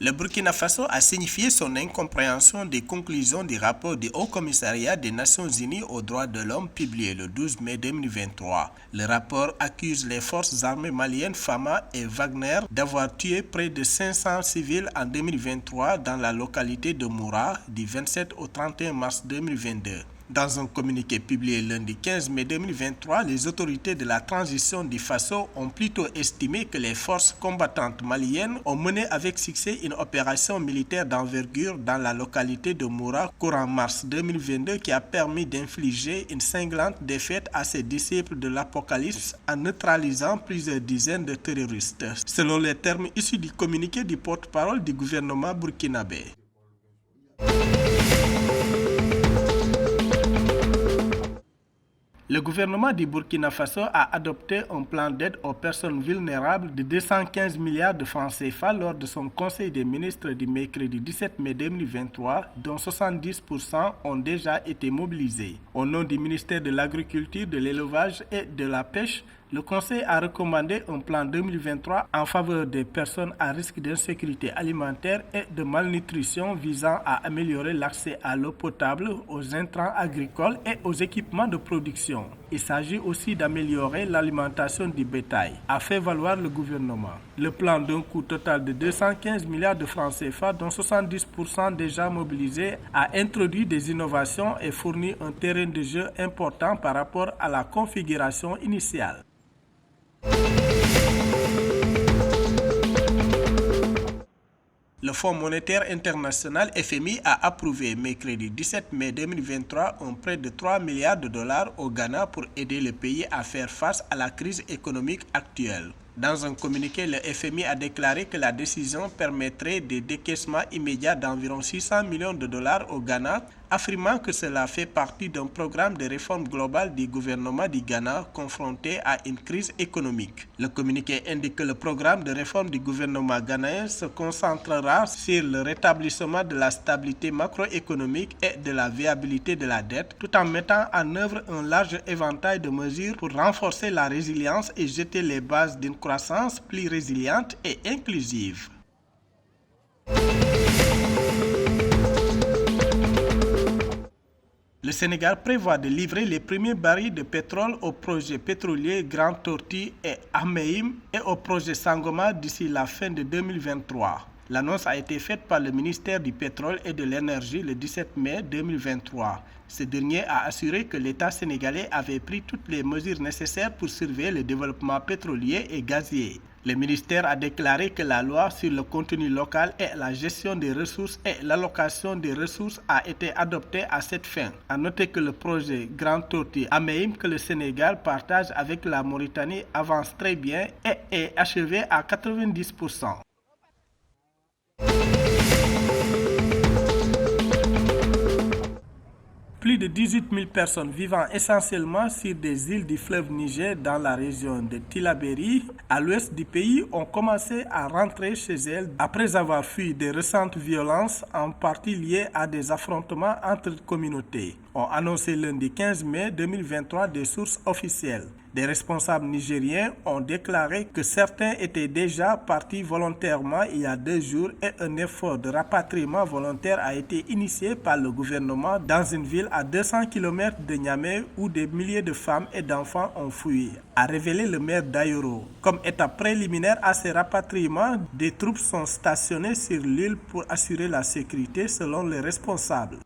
Le Burkina Faso a signifié son incompréhension des conclusions du rapport du Haut Commissariat des Nations Unies aux droits de l'homme publié le 12 mai 2023. Le rapport accuse les forces armées maliennes Fama et Wagner d'avoir tué près de 500 civils en 2023 dans la localité de Moura du 27 au 31 mars 2022. Dans un communiqué publié lundi 15 mai 2023, les autorités de la transition du Faso ont plutôt estimé que les forces combattantes maliennes ont mené avec succès une opération militaire d'envergure dans la localité de Moura courant mars 2022 qui a permis d'infliger une cinglante défaite à ses disciples de l'Apocalypse en neutralisant plusieurs dizaines de terroristes, selon les termes issus du communiqué du porte-parole du gouvernement burkinabé. Le gouvernement du Burkina Faso a adopté un plan d'aide aux personnes vulnérables de 215 milliards de francs CFA lors de son conseil des ministres du mercredi 17 mai 2023, dont 70% ont déjà été mobilisés. Au nom du ministère de l'Agriculture, de l'Élevage et de la Pêche, le Conseil a recommandé un plan 2023 en faveur des personnes à risque d'insécurité alimentaire et de malnutrition visant à améliorer l'accès à l'eau potable, aux intrants agricoles et aux équipements de production. Il s'agit aussi d'améliorer l'alimentation du bétail, a fait valoir le gouvernement. Le plan d'un coût total de 215 milliards de francs CFA, dont 70% déjà mobilisés, a introduit des innovations et fourni un terrain de jeu important par rapport à la configuration initiale. Le Fonds monétaire international FMI a approuvé mercredi 17 mai 2023 un prêt de 3 milliards de dollars au Ghana pour aider le pays à faire face à la crise économique actuelle. Dans un communiqué, le FMI a déclaré que la décision permettrait des décaissements immédiats d'environ 600 millions de dollars au Ghana, affirmant que cela fait partie d'un programme de réforme globale du gouvernement du Ghana confronté à une crise économique. Le communiqué indique que le programme de réforme du gouvernement ghanéen se concentrera sur le rétablissement de la stabilité macroéconomique et de la viabilité de la dette, tout en mettant en œuvre un large éventail de mesures pour renforcer la résilience et jeter les bases d'une croissance plus résiliente et inclusive. Le Sénégal prévoit de livrer les premiers barils de pétrole au projet pétrolier Grand Tortue et Ahmeyim et au projet Sangomar d'ici la fin de 2023. L'annonce a été faite par le ministère du Pétrole et de l'Énergie le 17 mai 2023. Ce dernier a assuré que l'État sénégalais avait pris toutes les mesures nécessaires pour surveiller le développement pétrolier et gazier. Le ministère a déclaré que la loi sur le contenu local et la gestion des ressources et l'allocation des ressources a été adoptée à cette fin. A noter que le projet Grand Tortue Ahmeyim que le Sénégal partage avec la Mauritanie avance très bien et est achevé à 90%. Plus de 18 000 personnes vivant essentiellement sur des îles du fleuve Niger dans la région de Tillabéri, à l'ouest du pays, ont commencé à rentrer chez elles après avoir fui des récentes violences en partie liées à des affrontements entre communautés, ont annoncé lundi 15 mai 2023 des sources officielles. Des responsables nigériens ont déclaré que certains étaient déjà partis volontairement il y a 2 jours et un effort de rapatriement volontaire a été initié par le gouvernement dans une ville à 200 km de Niamey où des milliers de femmes et d'enfants ont fui, a révélé le maire d'Ayoro. Comme étape préliminaire à ces rapatriements, des troupes sont stationnées sur l'île pour assurer la sécurité selon les responsables.